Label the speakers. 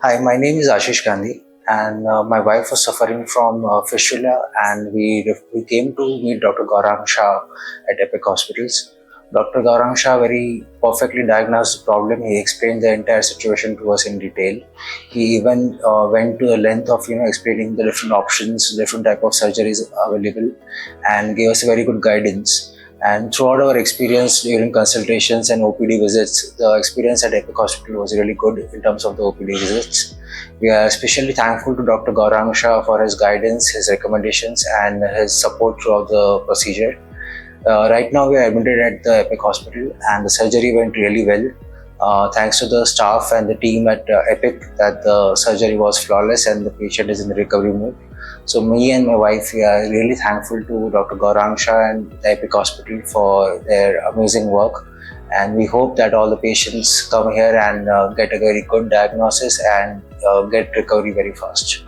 Speaker 1: Hi, my name is Aashish Gandhi, and my wife was suffering from fistula, and we came to meet Dr. Gaurang Shah at EPIC Hospitals. Dr. Gaurang Shah very perfectly diagnosed the problem. He explained the entire situation to us in detail. He even went to the length of explaining the different options, different type of surgeries available, and gave us very good guidance. And throughout our experience during consultations and OPD visits, the experience at Epic Hospital was really good in terms of the OPD visits. We are especially thankful to Dr. Gaurang Shah for his guidance, his recommendations, and his support throughout the procedure. Right now, we are admitted at the Epic Hospital, and the surgery went really well. Thanks to the staff and the team at Epic, that the surgery was flawless and the patient is in the recovery mode. So me and my wife, we are really thankful to Dr. Gaurang Shah and the Epic Hospital for their amazing work. And we hope that all the patients come here and get a very good diagnosis and get recovery very fast.